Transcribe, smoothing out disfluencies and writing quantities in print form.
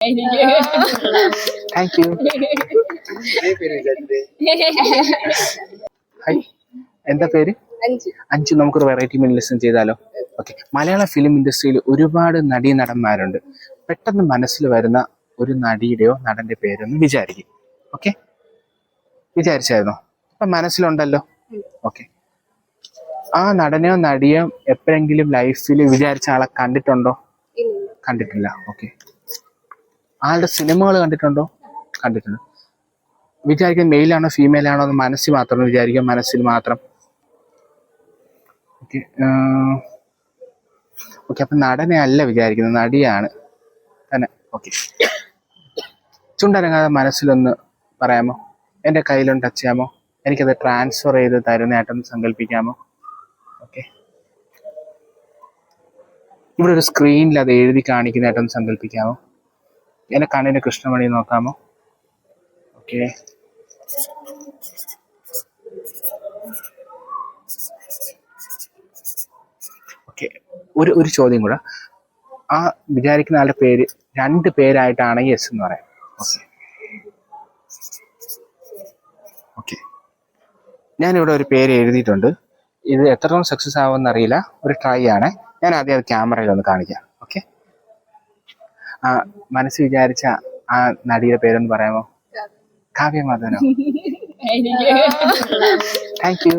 Thank you. Hi, എന്താ പേര്? അഞ്ചു. നമുക്കൊരു വെറൈറ്റി മീൻ ലിസൺ ചെയ്താലോ? ഓക്കെ. മലയാള ഫിലിം ഇൻഡസ്ട്രിയിൽ ഒരുപാട് നടീനടന്മാരുണ്ട്. പെട്ടെന്ന് മനസ്സിൽ വരുന്ന ഒരു നടിയുടെയോ നടന്റെ പേരൊന്ന് വിചാരിക്കും. ഓക്കെ, വിചാരിച്ചായിരുന്നോ? ഇപ്പൊ മനസ്സിലുണ്ടല്ലോ. ഓക്കെ. ആ നടനെയോ നടിയോ എപ്പോഴെങ്കിലും ലൈഫിൽ വിചാരിച്ച ആളെ കണ്ടിട്ടുണ്ടോ? കണ്ടിട്ടില്ല. ഓക്കെ. ആളുടെ സിനിമകൾ കണ്ടിട്ടുണ്ടോ? കണ്ടിട്ടുണ്ട്. വിചാരിക്കാൻ മെയിലാണോ ഫീമെയിൽ ആണോ എന്ന് മനസ്സിൽ മാത്രം വിചാരിക്കാം, മനസ്സിൽ മാത്രം. ഓക്കെ. ഓക്കെ, അപ്പൊ നടനെ അല്ല വിചാരിക്കുന്നത്, നടിയാണ് തന്നെ. ഓക്കെ. ചുണ്ടനങ്ങാതെ മനസ്സിലൊന്ന് പറയാമോ? എൻ്റെ കയ്യിലൊന്ന് ടച്ച് ചെയ്യാമോ? എനിക്കത് ട്രാൻസ്ഫർ ചെയ്ത് തരുന്നതായിട്ടൊന്ന് സങ്കല്പിക്കാമോ? ഓക്കെ. ഇവിടെ ഒരു സ്ക്രീനിൽ അത് എഴുതി കാണിക്കുന്നതായിട്ടൊന്ന് സങ്കല്പിക്കാമോ? എൻ്റെ കണ്ണിന് കൃഷ്ണമണി നോക്കാമോ? ഓക്കെ. ഓക്കെ. ഒരു ചോദ്യം കൂടെ. ആ വിചാരിക്കുന്ന ആളുടെ പേര് രണ്ട് പേരായിട്ടാണ് യെസ് എന്ന് പറയാം. ഓക്കെ. ഓക്കെ. ഞാനിവിടെ ഒരു പേര് എഴുതിയിട്ടുണ്ട്. ഇത് എത്രത്തോളം സക്സസ് ആവുമെന്ന് അറിയില്ല, ഒരു ട്രൈ ആണ്. ഞാൻ ആദ്യം അത് ക്യാമറയിൽ ഒന്ന് കാണിക്കാം. ഓക്കെ. ആ മനസ്സിൽ വിചാരിച്ച ആ നടിയുടെ പേരൊന്ന് പറയാമോ? കാവ്യ മാധവനോ? Thank U.